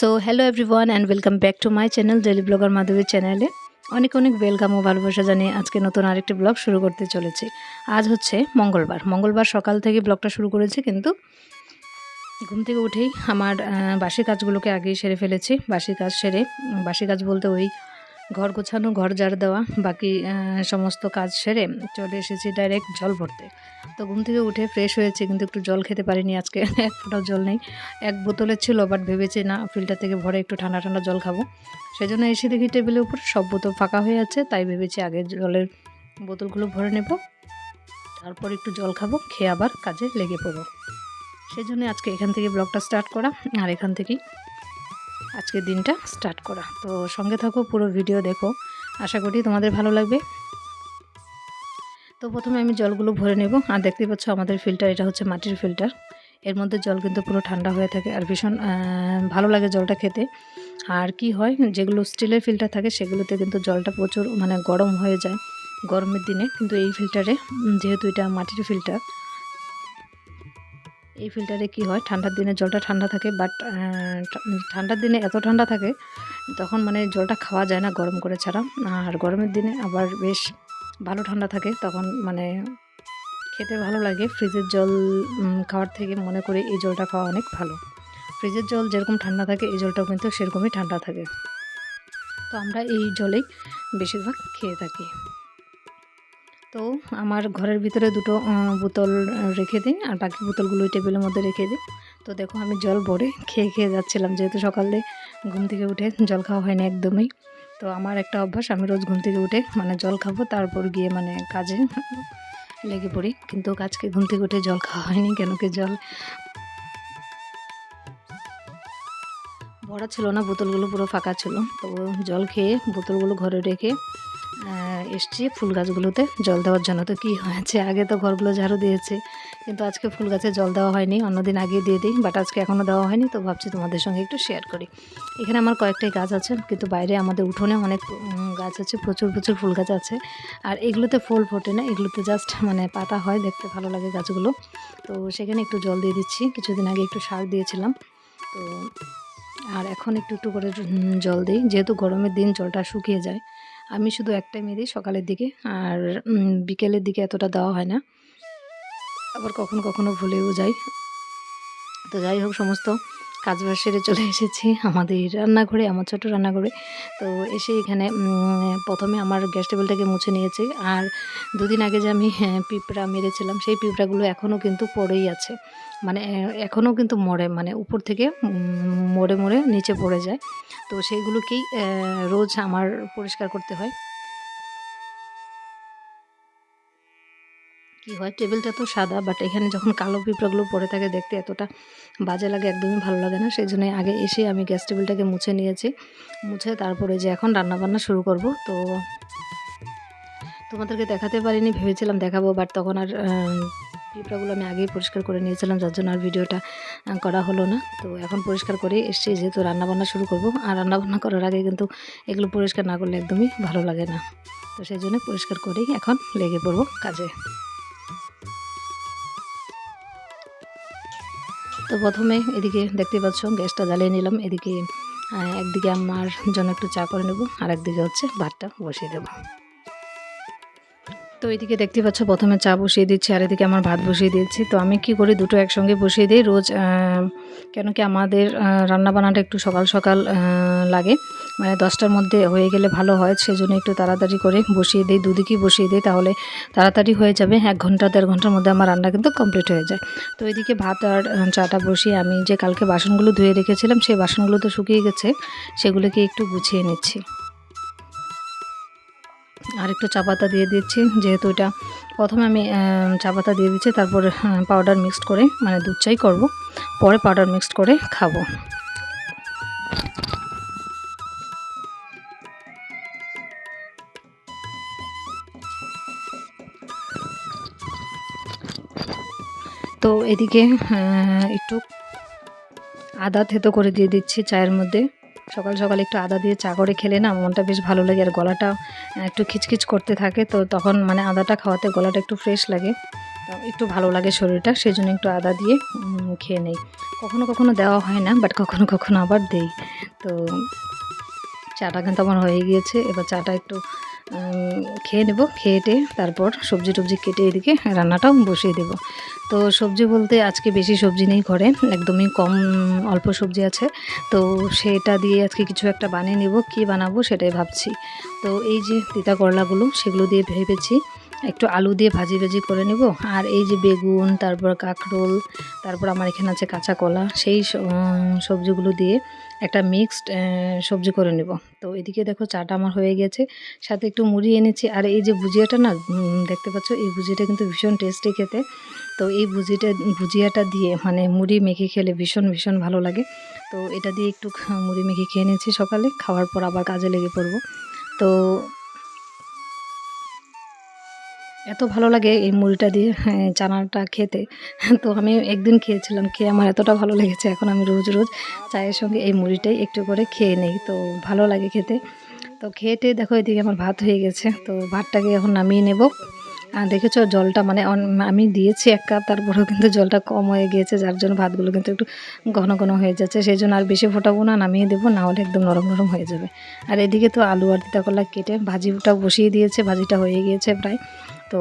So hello everyone and welcome back to my channel daily blogger Madhabi চ্যানেলে অনেক অনেক welcome ও ভালোবাসা জানিয়ে আজকে নতুন আরেকটি ব্লগ শুরু করতে চলেছি। আজ হচ্ছে মঙ্গলবার সকাল থেকে ব্লগটা শুরু করেছি, কিন্তু ঘুম থেকে উঠেই আমার বাসি কাজগুলোকে আগেই সেরে ফেলেছি। বাসি কাজ বলতে ওই ঘর গোছানো, ঘর ঝাড় দেওয়া, বাকি সমস্ত কাজ সেরে চলে এসেছি ডাইরেক্ট জল ভরতে। তো ঘুম থেকে উঠে ফ্রেশ হয়েছি, কিন্তু একটু জল খেতে পারিনি আজকে। এক ফোঁটাও জল নেই। এক বোতলের ছিল, বাট ভেবেছি না, ফিল্টার থেকে ভরে একটু ঠান্ডা ঠান্ডা জল খাবো। সেজন্য এসে দেখি টেবিলের উপর সব বোতল ফাঁকা হয়ে আছে, তাই ভেবেছি আগে জলের বোতলগুলো ভরে নেব, তারপর একটু জল খাবো, খেয়ে আবার কাজে লেগে পড়বো। সেজন্য আজকে এখান থেকে ব্লগটা স্টার্ট করা, আর এখান থেকেই আজকের দিনটা স্টার্ট করা। তো সঙ্গে থাকো, পুরো ভিডিও দেখো, আশা করি তোমাদের ভালো লাগবে। তো প্রথমে আমি জলগুলো ভরে নেব। আর দেখতে পাচ্ছ আমাদের ফিল্টার, এটা হচ্ছে মাটির ফিল্টার। এর মধ্যে জল কিন্তু পুরো ঠান্ডা হয়ে থাকে, আর ভীষণ ভালো লাগে জলটা খেতে। আর কি হয়, যেগুলো স্টিলের ফিল্টার থাকে সেগুলোতে কিন্তু জলটা প্রচুর গরম হয়ে যায় গরমের দিনে, কিন্তু এই ফিল্টারে যেহেতু এটা মাটির ফিল্টার, এই ফিল্টারে কি হয়, ঠান্ডার দিনে জলটা ঠান্ডা থাকে, বাট ঠান্ডার দিনে এত ঠান্ডা থাকে তখন জলটা খাওয়া যায় না গরম করে ছাড়া। আর গরমের দিনে আবার বেশ ভালো ঠান্ডা থাকে, তখন খেতে ভালো লাগে। ফ্রিজের জল খাওয়ার থেকে মনে করি এই জলটা খাওয়া অনেক ভালো। ফ্রিজের জল যেরকম ঠান্ডা থাকে, এই জলটাও কিন্তু সেরকমই ঠান্ডা থাকে। তো আমরা এই জলেই বেশিরভাগ খেয়ে থাকি। তো আমার ঘরের ভিতরে দুটো বোতল রেখে দিই, আর বাকি বোতলগুলো টেবিলের মধ্যে রেখে দিই। তো দেখো আমি জল ভরে খেয়ে যাচ্ছিলাম, যেহেতু সকালে ঘুম থেকে উঠে জল খাওয়া হয়নি একদমই। তো আমার একটা অভ্যাস, আমি রোজ ঘুম থেকে উঠে জল খাবো, তারপর গিয়ে কাজে লেগে পড়ি। কিন্তু আজকে ঘুম থেকে উঠে জল খাওয়া হয়নি, কেন কি জল ভরা ছিল না, বোতলগুলো পুরো ফাঁকা ছিল। তো জল খেয়ে বোতলগুলো ঘরে রেখে এসছি ফুল গাছগুলোতে জল দেওয়ার জন্য। তো কী হয়েছে, আগে তো ঘরগুলো ঝাড়ু দিয়েছে, কিন্তু আজকে ফুল গাছে জল দেওয়া হয়নি। অন্যদিন আগে দিয়ে দিই, বাট আজকে এখনও দেওয়া হয়নি। তো ভাবছি তোমাদের সঙ্গে একটু শেয়ার করি। এখানে আমার কয়েকটাই গাছ আছে, কিন্তু বাইরে আমাদের উঠোনে অনেক গাছ আছে, প্রচুর প্রচুর ফুল গাছ আছে। আর এগুলোতে ফুল ফোটে না, এগুলোতে জাস্ট পাতা হয়, দেখতে ভালো লাগে গাছগুলো। তো সেখানে একটু জল দিয়ে দিচ্ছি। কিছুদিন আগে একটু সার দিয়েছিলাম, তো আর এখন একটু একটু করে জল দিই, যেহেতু গরমের দিন জলটা শুকিয়ে যায়। আমি শুধু এক টাইমে দিই সকালের দিকে, আর বিকেলের দিকে এতটা দেওয়া হয় না, আবার কখনো কখনো ভুলেও যাই। তো যাই হোক, সমস্ত কাজবাজ সেরে চলে এসেছি আমাদের রান্নাঘরে, আমার ছোটো রান্নাঘরে। তো এসে এখানে প্রথমে আমার গ্যাস টেবিলটাকে মুছে নিয়েছি। আর দুদিন আগে যে আমি পিঁপড়া মেরেছিলাম, সেই পিঁপড়াগুলো এখনও কিন্তু পড়েই আছে, এখনও কিন্তু মরে, উপর থেকে মরে মরে নিচে পড়ে যায়। তো সেইগুলোকেই রোজ আমার পরিষ্কার করতে হয়। কি হয়, টেবিলটা তো সাদা, বাট এখানে যখন কালো পিঁপড়াগুলো পড়ে থাকে দেখতে এতটা বাজে লাগে, একদমই ভালো লাগে না। সেই জন্য আগে এসে আমি গ্যাস টেবিলটাকে মুছে নিয়েছি। মুছে তারপরে যে এখন রান্নাবান্না শুরু করব। তো তোমাদেরকে দেখাতে পারিনি, ভেবেছিলাম দেখাবো, বাট তখন আর পিঁপড়াগুলো আমি আগেই পরিষ্কার করে নিয়েছিলাম, যার জন্য আর ভিডিওটা করা হলো না। তো এখন পরিষ্কার করে এসছি, যেহেতু রান্নাবান্না শুরু করব। আর রান্নাবান্না করার আগে কিন্তু এগুলো পরিষ্কার না করলে একদমই ভালো লাগে না। তো সেই জন্য পরিষ্কার করেই এখন লেগে পড়ব কাজে। তো প্রথমে এদিকে দেখতে পাচ্ছ গ্যাসটা জ্বালিয়ে নিলাম। এদিকে একদিকে আমার জন্য একটু চা করে নেব, আর একদিকে হচ্ছে ভাতটা বসিয়ে দেবো। তো এদিকে দেখতে পাচ্ছ প্রথমে চা বসিয়ে দিচ্ছি, আর এদিকে আমার ভাত বসিয়ে দিয়েছি। তো আমি কি করি, দুটো একসঙ্গে বসিয়ে দিই রোজ, কেন কি আমাদের রান্নাবান্নাটা একটু সকাল সকাল লাগে, 10টার মধ্যে হয়ে গেলে ভালো হয়। সেজন্য একটু তাড়াতাড়ি করে বসিয়ে দিই, দুদিকেই বসিয়ে দিই, তাহলে তাড়াতাড়ি হয়ে যাবে। 1 ঘন্টা 1.5 ঘন্টার মধ্যে আমার রান্না কিন্তু কমপ্লিট হয়ে যায়। তো এদিকে ভাত আর চাটা বসিয়ে আমি যে কালকে বাসনগুলো ধুয়ে রেখেছিলাম, সেই বাসনগুলো তো শুকিয়ে গেছে, সেগুলোকে একটু গুছিয়ে নিচ্ছি। আর একটু চা পাতা দিয়ে দিচ্ছি, যেহেতু এটা প্রথমে আমি চা পাতা দিয়ে দিচ্ছি, তারপর পাউডার মিক্সড করে, দুধ চাই করব, পরে পাউডার মিক্সড করে খাবো। তো এদিকে একটু আদা থেতো করে দিয়ে দিচ্ছি চায়ের মধ্যে। সকাল সকাল একটু আদা দিয়ে চা করে খেলে না মনটা বেশ ভালো লাগে, আর গলাটা একটু খিচখিচ করতে থাকে, তো তখন আদাটা খাওয়াতে গলাটা একটু ফ্রেশ লাগে। তো একটু ভালো লাগে শরীরটা, সেই জন্য একটু আদা দিয়ে খেয়ে নেই। কখনো কখনো দেওয়া হয় না, বাট কখনো কখনো আবার দেই। তো চাটা কিন্তু আমার হয়ে গিয়েছে, এবার চাটা একটু খেয়ে নেব, খেয়ে তারপর সবজি টবজি কেটে এদিকে রান্নাটাও বসিয়ে দেব। তো সবজি বলতে আজকে বেশি সবজি নেই ঘরে, একদমই কম, অল্প সবজি আছে। তো সেটা দিয়ে আজকে কিছু একটা বানিয়ে নেব, কী বানাবো সেটাই ভাবছি। তো এই যে তিতা করলাগুলো, সেগুলো দিয়ে ভেবেছি একটু আলু দিয়ে ভাজি ভাজি করে নেব। আর এই যে বেগুন, তারপর কাঁকরোল, তারপর আমার এখানে আছে কাঁচা কলা, সেই সবজিগুলো দিয়ে একটা মিক্সড সবজি করে নেব। তো এদিকে দেখো চাটা আমার হয়ে গেছে, সাথে একটু মুড়ি এনেছি। আর এই যে ভুজিয়াটা না, দেখতে পাচ্ছ, এই ভুজিয়াটা কিন্তু ভীষণ টেস্টি খেতে। তো এই ভুজিয়াটা দিয়ে মানে মুড়ি মেখে খেলে ভীষণ ভীষণ ভালো লাগে। তো এটা দিয়ে একটু মুড়ি মেখে খেয়ে নিয়েছি সকালে, খাওয়ার পর আবার কাজে লেগে পড়বো। তো এত ভালো লাগে এই মুড়িটা দিয়ে চানাটা খেতে। তো আমি একদিন খেয়েছিলাম, খেয়ে আমার এতটা ভালো লেগেছে, এখন আমি রোজ রোজ চায়ের সঙ্গে এই মুড়িটাই একটু করে খেয়ে নেই। তো ভালো লাগে খেতে। তো খেয়ে দেখো এদিকে আমার ভাত হয়ে গেছে, তো ভাতটাকে এখন নামিয়ে নেব। আর দেখেছো জলটা মানে আমি দিয়েছি 1 কাপ, তারপরেও কিন্তু জলটা কম হয়ে গিয়েছে, যার জন্য ভাতগুলো কিন্তু একটু ঘন ঘন হয়ে যাচ্ছে। সেই জন্য আর বেশি ফোটাবো না, নামিয়ে দেবো, না হলে একদম নরম নরম হয়ে যাবে। আর এদিকে তো আলু আর তিতা করলা কেটে ভাজিটা বসিয়ে দিয়েছে, ভাজিটা হয়ে গিয়েছে প্রায়। তো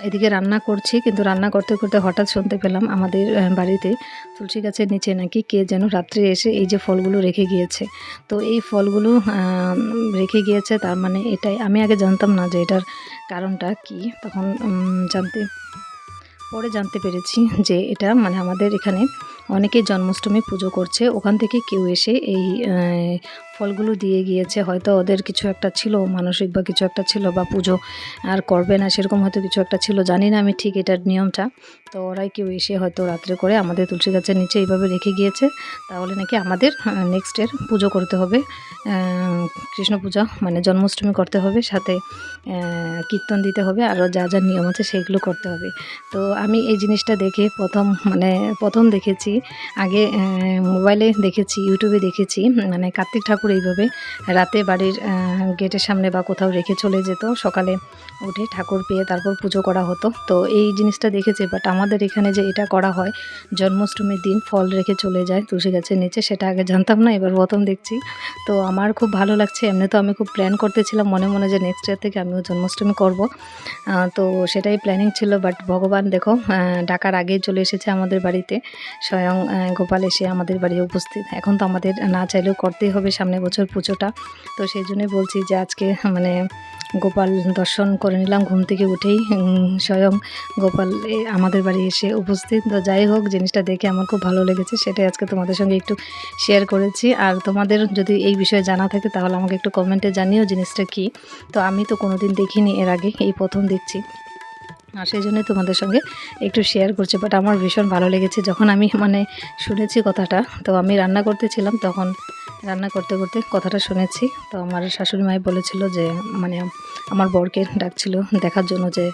এদিকে রান্না করছি, কিন্তু রান্না করতে করতে হঠাৎ শুনতে পেলাম আমাদের বাড়িতে তুলসী গাছের নিচে নাকি কে যেন রাত্রে এসে এই যে ফলগুলো রেখে গিয়েছে। তো এই ফলগুলো রেখে গিয়েছে, তার মানে এটাই, আমি আগে জানতাম না যে এটার কারণটা কি। তখন পরে জানতে পেরেছি যে এটা মানে আমাদের এখানে অনেকেই জন্মাষ্টমী পুজো করছে, ওখান থেকে কেউ এসে এই ফলগুলো দিয়ে গিয়েছে। হয়তো ওদের কিছু একটা ছিল, মানসিক বা কিছু একটা ছিল, বা পুজো আর করবে না সেরকম হয়তো কিছু একটা ছিল, জানি না আমি ঠিক এটার নিয়মটা। তো ওরাই কেউ এসে হয়তো রাত্রে করে আমাদের তুলসী গাছের নিচে এইভাবে রেখে গিয়েছে। তাহলে নাকি আমাদের নেক্সটের পুজো করতে হবে, কৃষ্ণ পূজা মানে জন্মাষ্টমী করতে হবে, সাথে কীর্তন দিতে হবে, আরও যা যা নিয়ম আছে সেইগুলো করতে হবে। তো আমি এই জিনিসটা দেখে প্রথম দেখেছি, আগে মোবাইলে দেখেছি, ইউটিউবে দেখেছি, মানে কার্তিক ঠাকুর এইভাবে রাতে বাড়ির গেটের সামনে বা কোথাও রেখে চলে যেত, সকালে উঠে ঠাকুর পেয়ে তারপর পুজো করা হতো। তো এই জিনিসটা দেখেছি, বাট আমাদের এখানে যে এটা করা হয় জন্মাষ্টমীর দিন ফল রেখে চলে যায় তুলসী গাছের নিচে, সেটা আগে জানতাম না, এবার প্রথম দেখছি। তো আমার খুব ভালো লাগছে। এমনি তো আমি খুব প্ল্যান করতেছিলাম মনে মনে যে নেক্সট ইয়ার থেকে আমিও জন্মাষ্টমী করব। তো সেটাই প্ল্যানিং ছিল, বাট ভগবান দেখো ডাকার আগেই চলে এসেছে আমাদের বাড়িতে, স্বয়ং গোপাল এসে আমাদের বাড়ি উপস্থিত। এখন তো আমাদের না চাইলেও করতেই হবে সামনে বছর পুজোটা। তো সেই জন্যই বলছি যে আজকে মানে গোপাল দর্শন করে নিলাম ঘুম থেকে উঠেই, স্বয়ং গোপাল আমাদের বাড়ি এসে উপস্থিত। তো যাই হোক, জিনিসটা দেখে আমার খুব ভালো লেগেছে, সেটাই আজকে তোমাদের সঙ্গে একটু শেয়ার করেছি। আর তোমাদের যদি এই বিষয়ে জানা থাকে তাহলে আমাকে একটু কমেন্টে জানিও জিনিসটা কি। তো আমি তো কোনোদিন দেখিনি এর আগে, এই প্রথম দেখছি, আর সেই জন্যই তোমাদের সঙ্গে একটু শেয়ার করছি। বাট আমার ভীষণ ভালো লেগেছে যখন আমি মানে শুনেছি কথাটা। তো আমি রান্না করতেছিলাম, তখন রান্না করতে করতে কথাটা শুনেছি। তো আমার শাশুড়ি মাই বলেছিল যে মানে আমার বরকে ডাকছিল দেখার জন্য, যে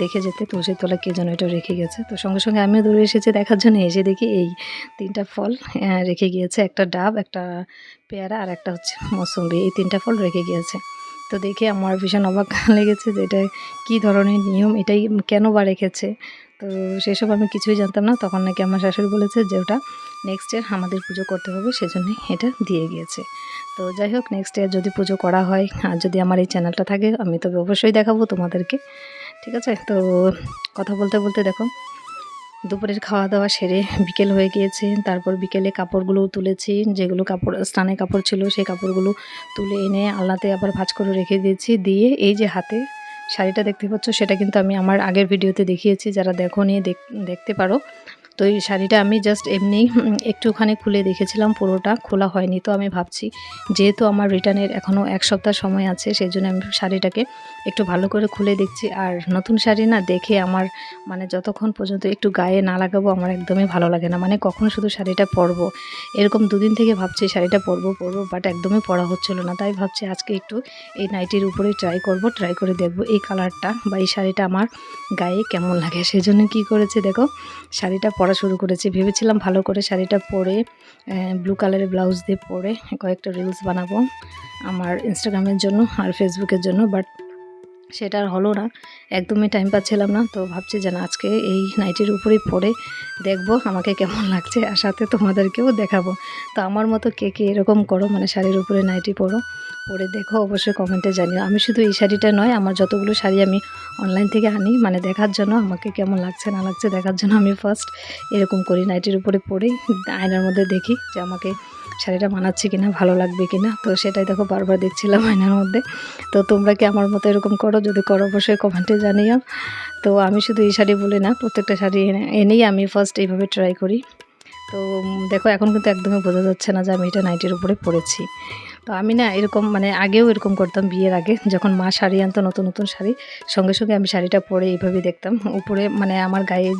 দেখে যেতে তুলসীর তলায় কে যেন এটা রেখে গেছে। তো সঙ্গে সঙ্গে আমিও দৌড়ে এসেছি দেখার জন্য, এসে দেখি এই 3টা ফল রেখে গিয়েছে, একটা ডাব, একটা পেয়ারা, আর একটা হচ্ছে মৌসুম্বি, এই 3টা ফল রেখে গিয়েছে। তো দেখে আমার ভীষণ অবাক লেগেছে যে এটা কী ধরনের নিয়ম, এটাই কেন বা রেখেছে। তো সেসব আমি কিছুই জানতাম না। তখন নাকি আমার শাশুড়ি বলেছে যে ওটা নেক্সট ইয়ার আমাদের পুজো করতে হবে, সেজন্যই এটা দিয়ে গিয়েছে। তো যাই হোক, নেক্সট ইয়ার যদি পুজো করা হয় আর যদি আমার এই চ্যানেলটা থাকে, আমি তবে অবশ্যই দেখাবো তোমাদেরকে, ঠিক আছে। তো কথা বলতে বলতে দেখো দুপুরের খাওয়া দাওয়া সেরে বিকেল হয়ে গিয়েছে। তারপর বিকেলে কাপড়গুলো তুলেছি, যেগুলো কাপড় স্নানের কাপড় ছিল সেই কাপড়গুলো তুলে এনে আলনাতে আবার ভাঁজ করে রেখে দিয়েছি। দিয়ে এই যে হাতে শাড়িটা দেখতে পাচ্ছ, সেটা কিন্তু আমি আমার আগের ভিডিওতে দেখিয়েছি, যারা দেখো নিয়ে দেখতে পারো। তো এই শাড়িটা আমি জাস্ট এমনি একটুখানি খুলে দেখেছিলাম, পুরোটা খোলা হয়নি। তো আমি ভাবছি যেহেতু আমার রিটার্নের এখনও 1 সপ্তাহ সময় আছে, সেই জন্য আমি শাড়িটাকে একটু ভালো করে খুলে দেখছি। আর নতুন শাড়ি না দেখে আমার মানে যতক্ষণ পর্যন্ত একটু গায়ে না লাগাবো আমার একদমই ভালো লাগে না, মানে কখন শুধু শাড়িটা পরবো এরকম 2 দিন থেকে ভাবছি শাড়িটা পরবো, বাট একদমই পরা হচ্ছিলো না। তাই ভাবছি আজকে একটু এই নাইটির উপরে ট্রাই করে দেখবো এই কালারটা বা এই শাড়িটা আমার গায়ে কেমন লাগে। সেই জন্য কী করেছি দেখো, শাড়িটা পরা শুরু করেছি। ভেবেছিলাম ভালো করে শাড়িটা পরে ব্লু কালারের ব্লাউজ দিয়ে পরে কয়েকটা রিলস বানাবো আমার ইনস্টাগ্রামের জন্য আর ফেসবুকের জন্য, বাট সেটা আর হলো না, একদমই টাইম পাচ্ছিলাম না। তো ভাবছি যে না, আজকে এই নাইটির উপরেই পরে দেখবো আমাকে কেমন লাগছে, আর সাথে তোমাদেরকেও দেখাবো। তো আমার মতো কে কে এরকম করো, মানে শাড়ির উপরে নাইটি পরে দেখো, অবশ্যই কমেন্টে জানিও। আমি শুধু এই শাড়িটা নয়, আমার যতগুলো শাড়ি আমি অনলাইন থেকে আনি, মানে দেখার জন্য, আমাকে কেমন লাগছে না লাগছে দেখার জন্য আমি ফার্স্ট এরকম করি, নাইটির উপরে পরেই আয়নার মধ্যে দেখি যে আমাকে শাড়িটা মানাচ্ছে কিনা, ভালো লাগবে কিনা। তো সেটাই দেখো বারবার দেখছিলাম আয়নার মধ্যে। তো তোমরা কি আমার মতো এরকম করো? যদি করো অবশ্যই কমেন্টে জানিও। তো আমি শুধু এই শাড়ি বলে না, প্রত্যেকটা শাড়ি এনেই আমি ফার্স্ট এইভাবে ট্রাই করি। তো দেখো এখন কিন্তু একদমই বোঝা যাচ্ছে না যে আমি এটা নাইটির উপরে পরেছি। তো আমি না এরকম, মানে আগেও এরকম করতাম, বিয়ের আগে যখন মা শাড়ি আনতো, নতুন নতুন শাড়ি, সঙ্গে সঙ্গে আমি শাড়িটা পরে এইভাবেই দেখতাম উপরে, মানে আমার গায়ে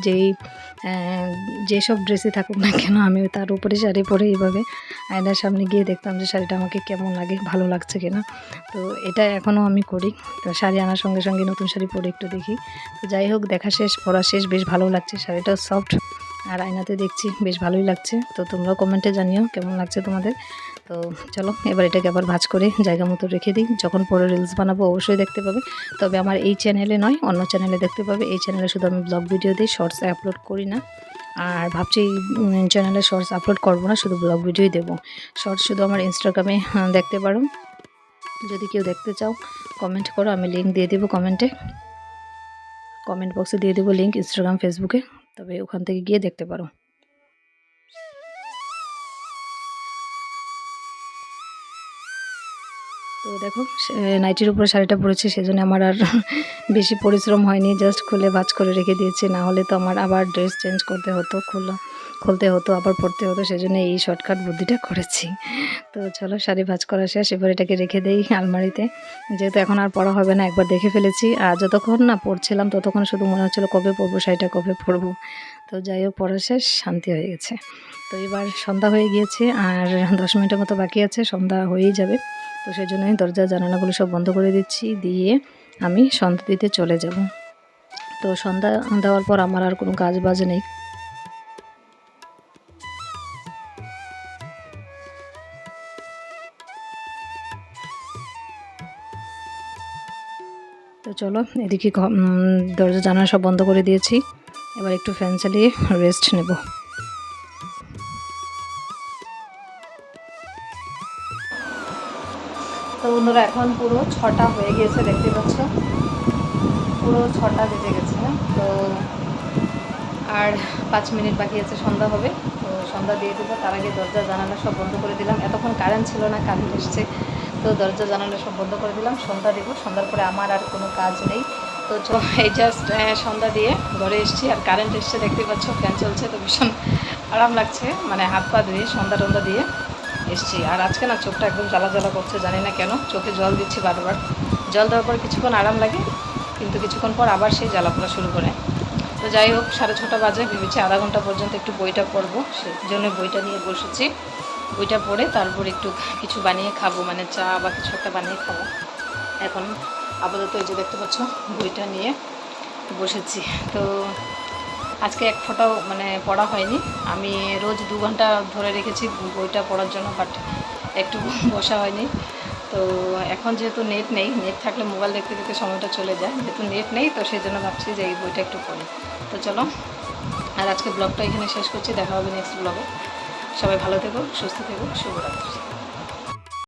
যেসব ড্রেসই থাকুক না কেন, আমি তার উপরে শাড়ি পরে এইভাবে আয়নার সামনে গিয়ে দেখতাম যে শাড়িটা আমাকে কেমন লাগে, ভালো লাগছে কিনা। তো এটা এখনও আমি করি। তো শাড়ি আনার সঙ্গে সঙ্গে নতুন শাড়ি পরে একটু দেখি। তো যাই হোক, দেখা শেষ, পরা শেষ, বেশ ভালো লাগছে, শাড়িটাও সফট, আর আয়নাতে দেখছি বেশ ভালোই লাগছে। তো তোমরাও কমেন্টে জানিও কেমন লাগছে তোমাদের। তো চলো এবার এটাকে আবার ভাঁজ করে জায়গা মতো রেখে দিই, যখন পরে রিলস বানাবো অবশ্যই দেখতে পাবে। তবে আমার এই চ্যানেলে নয়, অন্য চ্যানেলে দেখতে পাবে। এই চ্যানেলে শুধু আমি ব্লগ ভিডিও দিই, শর্টস আপলোড করি না। আর ভাবছি চ্যানেলে শর্টস আপলোড করবো না, শুধু ব্লগ ভিডিওই দেবো। শর্টস শুধু আমার ইনস্টাগ্রামে দেখতে পারো। যদি কেউ দেখতে চাও কমেন্ট করো, আমি লিঙ্ক দিয়ে দেবো কমেন্ট বক্সে দিয়ে দেবো লিঙ্ক, ইনস্টাগ্রাম, ফেসবুকে। তবে ওখান থেকে গিয়ে দেখতে পারো। তো দেখো নাইটির উপরে শাড়িটা পরেছি, সেজন্য আমার আর বেশি পরিশ্রম হয়নি, জাস্ট খুলে ভাঁজ করে রেখে দিয়েছি। না হলে তো আমার আবার ড্রেস চেঞ্জ করতে হতো, খুলতে হতো, আবার পরতে হতো, সেজন্য এই শর্টকাট বুদ্ধিটা করেছি। তো চলো, শাড়ি ভাঁজ করা শেষ, এবার এটাকে রেখে দেই আলমারিতে, যেহেতু এখন আর পরা হবে না, একবার দেখে ফেলেছি। আর যতক্ষণ না পরছিলাম ততক্ষণ শুধু মনে হচ্ছিলো কবে পরবো শাড়িটা, কবে পরবো। তো যাই হোক, পরা শেষ, শান্তি হয়ে গেছে। তো এবার সন্ধ্যা হয়ে গিয়েছে, আর 10 মিনিটের মতো বাকি আছে, সন্ধ্যা হয়েই যাবে। তো সেই জন্যই দরজা জানালাগুলো সব বন্ধ করে দিচ্ছি, দিয়ে আমি সন্ধ্যা দিতে চলে যাব। তো সন্ধ্যা দেওয়ার পর আমার আর কোনো কাজ বাজ নেই। তো চলো, এদিকে দরজা জানালা সব বন্ধ করে দিয়েছি, এবার একটু ফ্যান চালিয়ে রেস্ট নেব। তো বন্ধুরা, এখন পুরো 6টা হয়ে গিয়েছে, দেখতে পাচ্ছ পুরো 6টা বেজে গেছে না। তো আর 5 মিনিট বাকি আছে, সন্ধ্যা হবে। তো সন্ধ্যা দিয়ে দেবো, তার আগে দরজা জানালা সব বন্ধ করে দিলাম। এতক্ষণ কারেন্ট ছিল না, কারেন্ট এসছে, তো দরজা জানালা সব বন্ধ করে দিলাম। সন্ধ্যা দেবো, সন্ধ্যার পরে আমার আর কোনো কাজ নেই। তো এই জাস্ট সন্ধ্যা দিয়ে ঘরে এসেছি, আর কারেন্ট এসছে, দেখতে পাচ্ছ ফ্যান চলছে, তো ভীষণ আরাম লাগছে, মানে হাত পা ধুয়ে সন্ধ্যা টন্ধা দিয়ে এসছি। আর আজকে না চোখটা একদম জ্বালা জ্বালা করছে, জানি না কেন, চোখে জল দিচ্ছি বারবার। জল দেওয়ার পর কিছুক্ষণ আরাম লাগে, কিন্তু কিছুক্ষণ পর আবার সেই জ্বালা পড়া শুরু করে। তো যাই হোক, 6:30 বাজে, ভেবেছি আধা ঘন্টা পর্যন্ত একটু বইটা পড়বো, সেই জন্য বইটা নিয়ে বসেছি। বইটা পড়ে তারপর একটু কিছু বানিয়ে খাবো, মানে চা বা কিছু একটা বানিয়ে খাবো। এখন আপাতত এই যে দেখতে পাচ্ছ বইটা নিয়ে বসেছি। তো আজকে এক ফোঁটাও মানে পড়া হয়নি। আমি রোজ 2 ঘন্টা ধরে রেখেছি বইটা পড়ার জন্য, বাট একটু বসা হয়নি। তো এখন যেহেতু নেট নেই, নেট থাকলে মোবাইল দেখতে দেখতে সময়টা চলে যায়, যেহেতু নেট নেই তো সেই জন্য ভাবছি যে এই বইটা একটু পড়ি। তো চলো, আর আজকে ব্লগটা এখানে শেষ করছি, দেখা হবে নেক্সট ব্লগে। সবাই ভালো থেকো, সুস্থ থেকো, শুভরাত্রি।